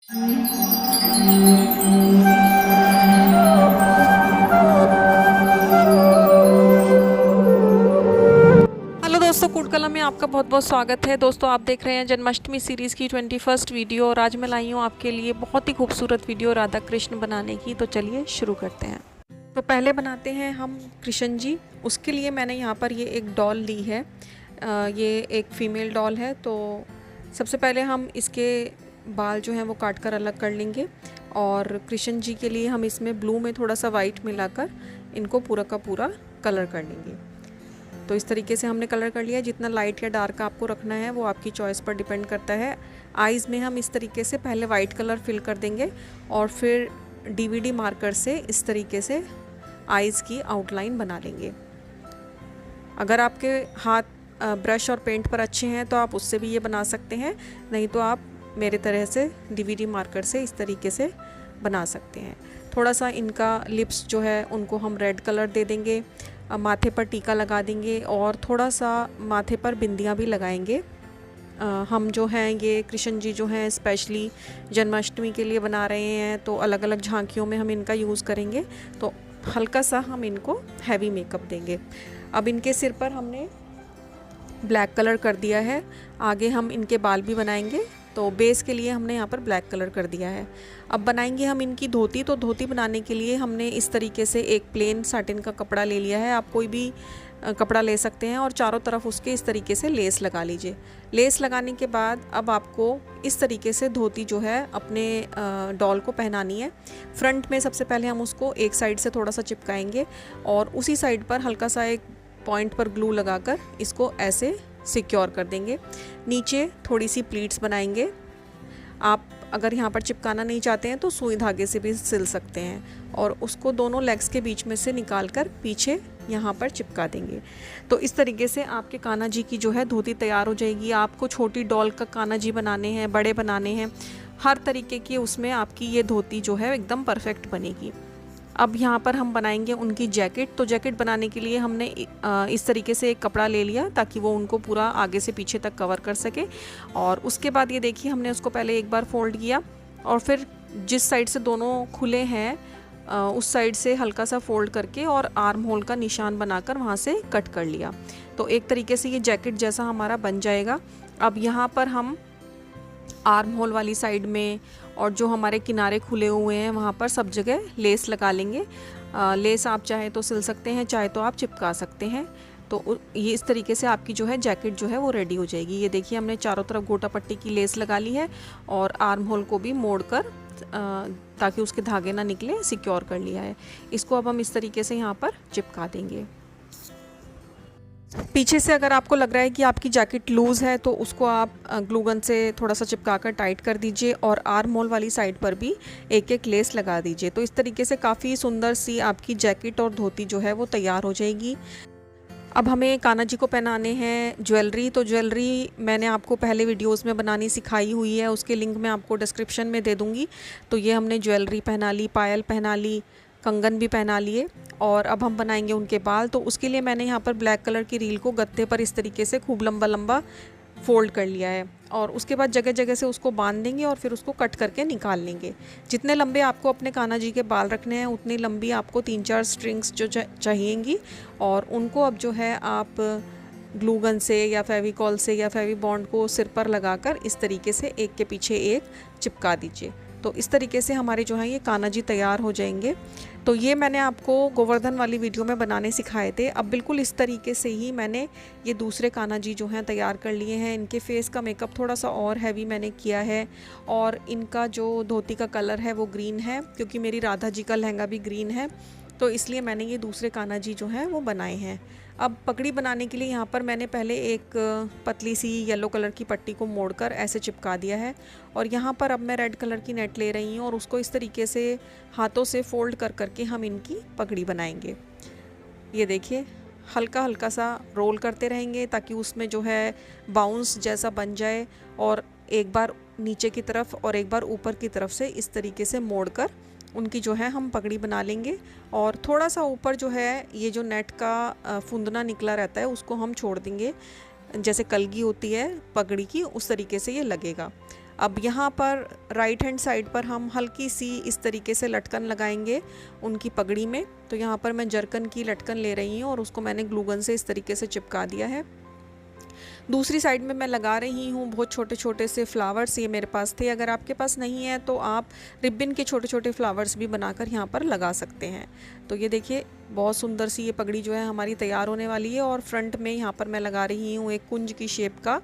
Hello दोस्तों, कूड कला में आपका बहुत बहुत स्वागत है। दोस्तों, आप देख रहे हैं जन्माष्टमी सीरीज़ की 21st वीडियो और आज मैं लाई हूँ आपके लिए बहुत ही खूबसूरत वीडियो राधा कृष्ण बनाने की। तो चलिए शुरू करते हैं। तो पहले बनाते हैं हम कृष्ण जी। उसके लिए मैंने यहाँ पर ये एक डॉल ली है। ये एक फ़ीमेल डॉल है। तो सबसे पहले हम इसके बाल जो हैं वो काट कर अलग कर लेंगे और कृष्ण जी के लिए हम इसमें ब्लू में थोड़ा सा वाइट मिलाकर इनको पूरा का पूरा कलर कर लेंगे। तो इस तरीके से हमने कलर कर लिया। जितना लाइट या डार्क आपको रखना है वो आपकी चॉइस पर डिपेंड करता है। आइज़ में हम इस तरीके से पहले वाइट कलर फिल कर देंगे और फिर डीवीडी मार्कर से इस तरीके से आइज़ की आउटलाइन बना लेंगे। अगर आपके हाथ ब्रश और पेंट पर अच्छे हैं तो आप उससे भी ये बना सकते हैं, नहीं तो आप मेरे तरह से डीवीडी मार्कर से इस तरीके से बना सकते हैं। थोड़ा सा इनका लिप्स जो है उनको हम रेड कलर दे देंगे, माथे पर टीका लगा देंगे और थोड़ा सा माथे पर बिंदियाँ भी लगाएंगे। हम जो हैं ये कृष्ण जी जो हैं स्पेशली जन्माष्टमी के लिए बना रहे हैं, तो अलग अलग झांकियों में हम इनका यूज़ करेंगे। तो हल्का सा हम इनको हैवी मेकअप देंगे। अब इनके सिर पर हमने ब्लैक कलर कर दिया है। आगे हम इनके बाल भी बनाएंगे, तो बेस के लिए हमने यहाँ पर ब्लैक कलर कर दिया है। अब बनाएंगे हम इनकी धोती। तो धोती बनाने के लिए हमने इस तरीके से एक प्लेन साटिन का कपड़ा ले लिया है। आप कोई भी कपड़ा ले सकते हैं और चारों तरफ उसके इस तरीके से लेस लगा लीजिए। लेस लगाने के बाद अब आपको इस तरीके से धोती जो है अपने डॉल को पहनानी है। फ्रंट में सबसे पहले हम उसको एक साइड से थोड़ा सा चिपकाएंगे और उसी साइड पर हल्का सा एक पॉइंट पर ग्लू लगाकर इसको ऐसे सिक्योर कर देंगे। नीचे थोड़ी सी प्लीट्स बनाएंगे। आप अगर यहाँ पर चिपकाना नहीं चाहते हैं तो सुई धागे से भी सिल सकते हैं और उसको दोनों लेग्स के बीच में से निकाल कर पीछे यहाँ पर चिपका देंगे। तो इस तरीके से आपके कान्हा जी की जो है धोती तैयार हो जाएगी। आपको छोटी डॉल का कान्हा जी बनाने हैं, बड़े बनाने हैं, हर तरीके की उसमें आपकी ये धोती जो है एकदम परफेक्ट बनेगी। अब यहाँ पर हम बनाएंगे उनकी जैकेट। तो जैकेट बनाने के लिए हमने इस तरीके से एक कपड़ा ले लिया ताकि वो उनको पूरा आगे से पीछे तक कवर कर सके। और उसके बाद ये देखिए हमने उसको पहले एक बार फोल्ड किया और फिर जिस साइड से दोनों खुले हैं उस साइड से हल्का सा फोल्ड करके और आर्म होल का निशान बनाकर वहाँ से कट कर लिया। तो एक तरीके से ये जैकेट जैसा हमारा बन जाएगा। अब यहाँ पर हम आर्म होल वाली साइड में और जो हमारे किनारे खुले हुए हैं वहाँ पर सब जगह लेस लगा लेंगे। लेस आप चाहे तो सिल सकते हैं, चाहे तो आप चिपका सकते हैं। तो ये इस तरीके से आपकी जो है जैकेट जो है वो रेडी हो जाएगी। ये देखिए हमने चारों तरफ गोटा पट्टी की लेस लगा ली है और आर्म होल को भी मोड़कर ताकि उसके धागे ना निकले सिक्योर कर लिया है। इसको अब हम इस तरीके से यहाँ पर चिपका देंगे। पीछे से अगर आपको लग रहा है कि आपकी जैकेट लूज़ है तो उसको आप ग्लू गन से थोड़ा सा चिपका कर टाइट कर दीजिए और आर्म होल वाली साइड पर भी एक एक लेस लगा दीजिए। तो इस तरीके से काफ़ी सुंदर सी आपकी जैकेट और धोती जो है वो तैयार हो जाएगी। अब हमें कान्हा जी को पहनाने हैं ज्वेलरी। तो ज्वेलरी मैंने आपको पहले वीडियोस में बनानी सिखाई हुई है, उसके लिंक मैं आपको डिस्क्रिप्शन में दे दूँगी। तो ये हमने ज्वेलरी पहना ली, पायल पहना ली, कंगन भी पहना लिए और अब हम बनाएंगे उनके बाल। तो उसके लिए मैंने यहाँ पर ब्लैक कलर की रील को गत्ते पर इस तरीके से खूब लंबा लंबा फोल्ड कर लिया है और उसके बाद जगह जगह से उसको बांध देंगे और फिर उसको कट करके निकाल लेंगे। जितने लंबे आपको अपने कान्हा जी के बाल रखने हैं उतनी लंबी आपको 3-4 स्ट्रिंग्स जो चाहिएंगी और उनको अब जो है आप ग्लू गन से या फेविकॉल से या फेविबॉन्ड को सिर पर लगाकर इस तरीके से एक के पीछे एक चिपका दीजिए। तो इस तरीके से हमारे जो है ये कान्हा जी तैयार हो जाएंगे। तो ये मैंने आपको गोवर्धन वाली वीडियो में बनाने सिखाए थे। अब बिल्कुल इस तरीके से ही मैंने ये दूसरे कान्हा जी जो हैं तैयार कर लिए हैं। इनके फेस का मेकअप थोड़ा सा और हैवी मैंने किया है और इनका जो धोती का कलर है वो ग्रीन है, क्योंकि मेरी राधा जी का लहंगा भी ग्रीन है, तो इसलिए मैंने ये दूसरे कान्हा जी जो हैं वो बनाए हैं। अब पगड़ी बनाने के लिए यहाँ पर मैंने पहले एक पतली सी येलो कलर की पट्टी को मोड़कर ऐसे चिपका दिया है और यहाँ पर अब मैं रेड कलर की नेट ले रही हूँ और उसको इस तरीके से हाथों से फोल्ड कर करके हम इनकी पगड़ी बनाएंगे। ये देखिए हल्का हल्का सा रोल करते रहेंगे ताकि उसमें जो है बाउंस जैसा बन जाए और एक बार नीचे की तरफ और एक बार ऊपर की तरफ से इस तरीके से मोड़कर उनकी जो है हम पगड़ी बना लेंगे। और थोड़ा सा ऊपर जो है ये जो नेट का फुंदना निकला रहता है उसको हम छोड़ देंगे, जैसे कलगी होती है पगड़ी की उस तरीके से ये लगेगा। अब यहाँ पर राइट हैंड साइड पर हम हल्की सी इस तरीके से लटकन लगाएंगे उनकी पगड़ी में। तो यहाँ पर मैं जरकन की लटकन ले रही हूँ और उसको मैंने ग्लू गन से इस तरीके से चिपका दिया है। दूसरी साइड में मैं लगा रही हूँ बहुत छोटे छोटे से फ्लावर्स, ये मेरे पास थे। अगर आपके पास नहीं है तो आप रिबन के छोटे छोटे फ्लावर्स भी बनाकर यहाँ पर लगा सकते हैं। तो ये देखिए बहुत सुंदर सी ये पगड़ी जो है हमारी तैयार होने वाली है। और फ्रंट में यहाँ पर मैं लगा रही हूँ एक कुंज की शेप का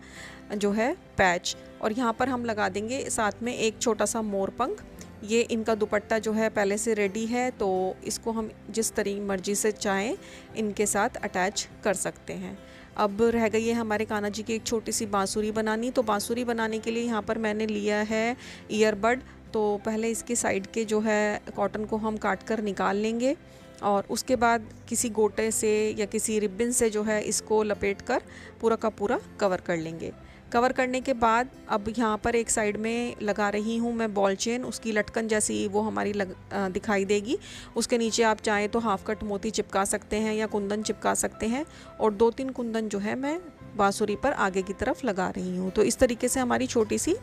जो है पैच, और यहाँ पर हम लगा देंगे साथ में एक छोटा सा मोर पंख। ये इनका दुपट्टा जो है पहले से रेडी है, तो इसको हम जिस तरीके मर्जी से चाहें इनके साथ अटैच कर सकते हैं। अब रह गई है हमारे कान्हा जी की एक छोटी सी बांसुरी बनानी। तो बांसुरी बनाने के लिए यहाँ पर मैंने लिया है ईयरबड। तो पहले इसके साइड के जो है कॉटन को हम काट कर निकाल लेंगे और उसके बाद किसी गोटे से या किसी रिबन से जो है इसको लपेट कर पूरा का पूरा कवर कर लेंगे। कवर करने के बाद अब यहाँ पर एक साइड में लगा रही हूँ मैं बॉल चेन, उसकी लटकन जैसी वो हमारी दिखाई देगी। उसके नीचे आप चाहें तो हाफ कट मोती चिपका सकते हैं या कुंदन चिपका सकते हैं, और 2-3 कुंदन जो है मैं बांसुरी पर आगे की तरफ लगा रही हूँ। तो इस तरीके से हमारी छोटी सी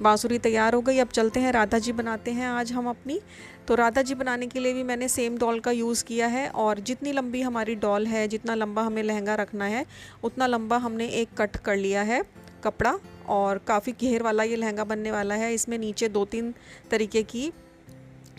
बांसुरी तैयार हो गई। अब चलते हैं राधा जी बनाते हैं आज हम अपनी। तो राधा जी बनाने के लिए भी मैंने सेम डॉल का यूज़ किया है, और जितनी लंबी हमारी डॉल है, जितना लंबा हमें लहंगा रखना है उतना लंबा हमने एक कट कर लिया है कपड़ा। और काफ़ी घेर वाला ये लहंगा बनने वाला है। इसमें नीचे 2-3 तरीके की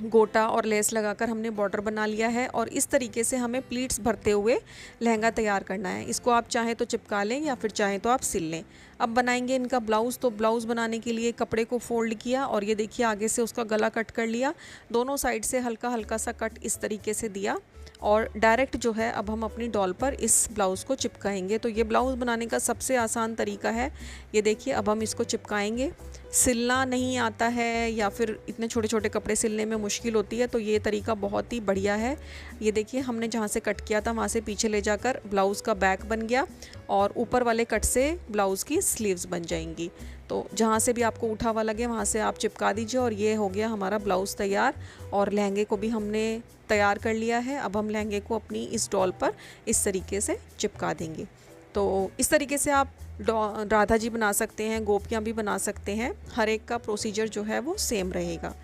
गोटा और लेस लगाकर हमने बॉर्डर बना लिया है, और इस तरीके से हमें प्लीट्स भरते हुए लहंगा तैयार करना है। इसको आप चाहें तो चिपका लें या फिर चाहें तो आप सिल लें। अब बनाएंगे इनका ब्लाउज़। तो ब्लाउज़ बनाने के लिए कपड़े को फोल्ड किया और ये देखिए आगे से उसका गला कट कर लिया, दोनों साइड से हल्का हल्का सा कट इस तरीके से दिया, और डायरेक्ट जो है अब हम अपनी डॉल पर इस ब्लाउज़ को चिपकाएंगे। तो ये ब्लाउज़ बनाने का सबसे आसान तरीका है। ये देखिए अब हम इसको चिपकाएंगे। सिलना नहीं आता है या फिर इतने छोटे छोटे कपड़े सिलने में मुश्किल होती है, तो ये तरीका बहुत ही बढ़िया है। ये देखिए हमने जहाँ से कट किया था वहाँ से पीछे ले जाकर ब्लाउज़ का बैक बन गया, और ऊपर वाले कट से ब्लाउज़ की स्लीव्स बन जाएंगी। तो जहाँ से भी आपको उठा हुआ लगे वहाँ से आप चिपका दीजिए, और ये हो गया हमारा ब्लाउज़ तैयार। और लहंगे को भी हमने तैयार कर लिया है। अब हम लहंगे को अपनी इस डॉल पर इस तरीके से चिपका देंगे। तो इस तरीके से आप राधा जी बना सकते हैं, गोपियाँ भी बना सकते हैं। हर एक का प्रोसीजर जो है वो सेम रहेगा।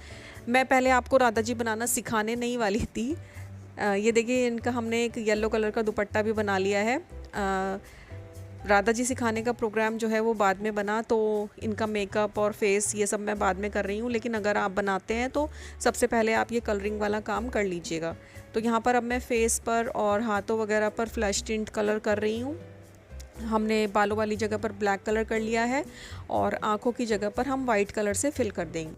मैं पहले आपको राधा जी बनाना सिखाने नहीं वाली थी। ये देखिए इनका हमने एक येलो कलर का दुपट्टा भी बना लिया है। राधा जी सिखाने का प्रोग्राम जो है वो बाद में बना, तो इनका मेकअप और फेस ये सब मैं बाद में कर रही हूँ। लेकिन अगर आप बनाते हैं तो सबसे पहले आप ये कलरिंग वाला काम कर लीजिएगा। तो यहाँ पर अब मैं फेस पर और हाथों वगैरह पर फ्लैश टिंट कलर कर रही हूँ। हमने बालों वाली जगह पर ब्लैक कलर कर लिया है, और आँखों की जगह पर हम वाइट कलर से फिल कर देंगे।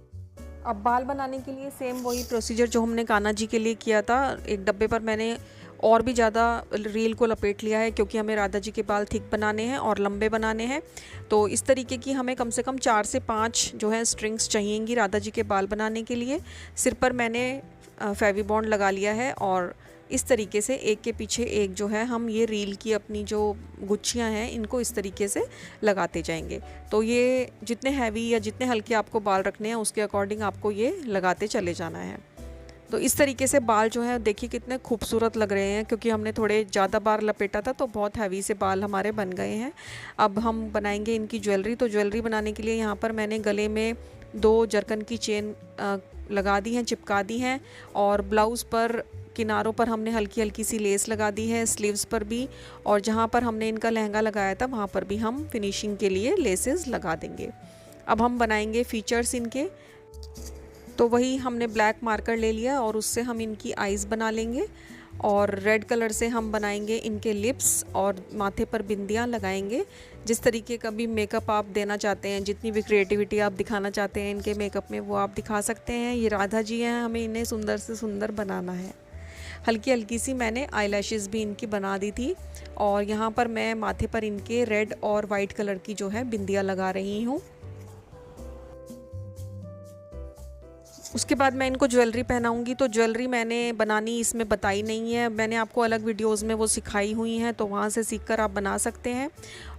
अब बाल बनाने के लिए सेम वही प्रोसीजर जो हमने कान्हा जी के लिए किया था। एक डब्बे पर मैंने और भी ज़्यादा रील को लपेट लिया है, क्योंकि हमें राधा जी के बाल थिक बनाने हैं और लंबे बनाने हैं। तो इस तरीके की हमें कम से कम 4 से 5 जो है स्ट्रिंग्स चाहिएंगी राधा जी के बाल बनाने के लिए। सिर पर मैंने फेवी बॉन्ड लगा लिया है, और इस तरीके से एक के पीछे एक जो है हम ये रील की अपनी जो गुच्छियाँ हैं इनको इस तरीके से लगाते जाएंगे। तो ये जितने हैवी या जितने हल्के आपको बाल रखने हैं उसके अकॉर्डिंग आपको ये लगाते चले जाना है। तो इस तरीके से बाल जो है देखिए कितने खूबसूरत लग रहे हैं, क्योंकि हमने थोड़े ज़्यादा बार लपेटा था तो बहुत हैवी से बाल हमारे बन गए हैं। अब हम बनाएंगे इनकी ज्वेलरी। तो ज्वेलरी बनाने के लिए यहाँ पर मैंने गले में 2 जरकन की चेन लगा दी हैं, चिपका दी हैं, और ब्लाउज़ पर किनारों पर हमने हल्की हल्की सी लेस लगा दी है, स्लीव्स पर भी, और जहाँ पर हमने इनका लहंगा लगाया था वहाँ पर भी हम फिनिशिंग के लिए लेसेस लगा देंगे। अब हम बनाएंगे फीचर्स इनके। तो वही हमने ब्लैक मार्कर ले लिया और उससे हम इनकी आइज़ बना लेंगे, और रेड कलर से हम बनाएंगे इनके लिप्स, और माथे पर बिंदियाँ लगाएंगे। जिस तरीके का भी मेकअप आप देना चाहते हैं, जितनी भी क्रिएटिविटी आप दिखाना चाहते हैं इनके मेकअप में, वो आप दिखा सकते हैं। ये राधा जी हैं, हमें इन्हें सुंदर से सुंदर बनाना है। हल्की हल्की सी मैंने आईलैशेस भी इनकी बना दी थी, और यहाँ पर मैं माथे पर इनके रेड और वाइट कलर की जो है बिंदियाँ लगा रही हूँ। उसके बाद मैं इनको ज्वेलरी पहनाऊंगी। तो ज्वेलरी मैंने बनानी इसमें बताई नहीं है, मैंने आपको अलग वीडियोस में वो सिखाई हुई हैं, तो वहाँ से सीखकर आप बना सकते हैं।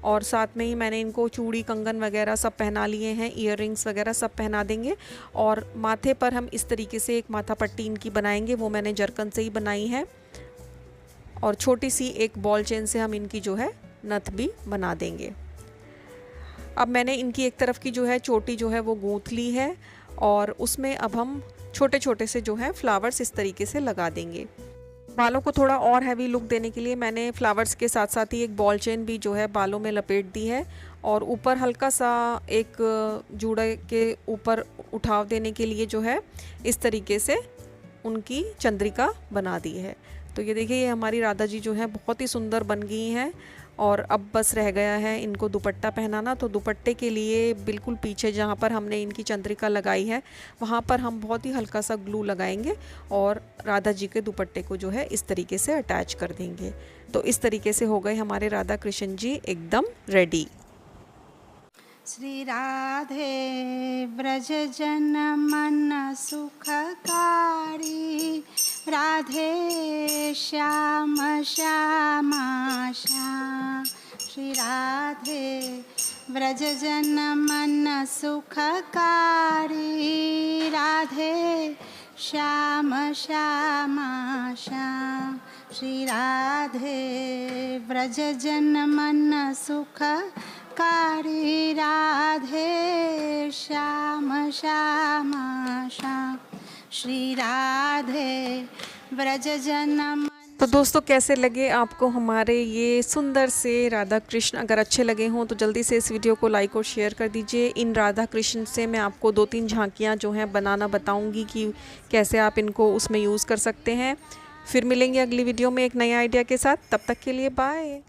और साथ में ही मैंने इनको चूड़ी कंगन वगैरह सब पहना लिए हैं, ईयररिंग्स वगैरह सब पहना देंगे। और माथे पर हम इस तरीके से एक माथा पट्टी इनकी बनाएंगे, वो मैंने जरकन से ही बनाई है, और छोटी सी एक बॉल चेन से हम इनकी जो है नथ भी बना देंगे। अब मैंने इनकी एक तरफ की जो है चोटी जो है वो गूंथ ली है और उसमें अब हम छोटे छोटे से जो है फ्लावर्स इस तरीके से लगा देंगे। बालों को थोड़ा और हैवी लुक देने के लिए मैंने फ्लावर्स के साथ साथ ही एक बॉल चेन भी जो है बालों में लपेट दी है और ऊपर हल्का सा एक जूड़े के ऊपर उठाव देने के लिए जो है इस तरीके से उनकी चंद्रिका बना दी है। तो ये देखिए, ये हमारी राधा जी जो है बहुत ही सुंदर बन गई हैं। और अब बस रह गया है इनको दुपट्टा पहनाना। तो दुपट्टे के लिए बिल्कुल पीछे जहाँ पर हमने इनकी चंद्रिका लगाई है वहाँ पर हम बहुत ही हल्का सा ग्लू लगाएंगे और राधा जी के दुपट्टे को जो है इस तरीके से अटैच कर देंगे। तो इस तरीके से हो गए हमारे राधा कृष्ण जी एकदम रेडी। श्री राधे व्रज जन मन सुखकारी, राधे श्याम श्यामा श्याम। श्री राधे व्रज जन मन सुखकारी, राधे श्याम श्यामा श्याम। श्री राधे व्रज जन मन सुखकारी, राधे श्याम श्यामा श्याम। श्री राधे व्रज जन। तो दोस्तों, कैसे लगे आपको हमारे ये सुंदर से राधा कृष्ण? अगर अच्छे लगे हों तो जल्दी से इस वीडियो को लाइक और शेयर कर दीजिए। इन राधा कृष्ण से मैं आपको 2-3 झांकियाँ जो हैं बनाना बताऊंगी कि कैसे आप इनको उसमें यूज़ कर सकते हैं। फिर मिलेंगे अगली वीडियो में एक नए आइडिया के साथ। तब तक के लिए बाय।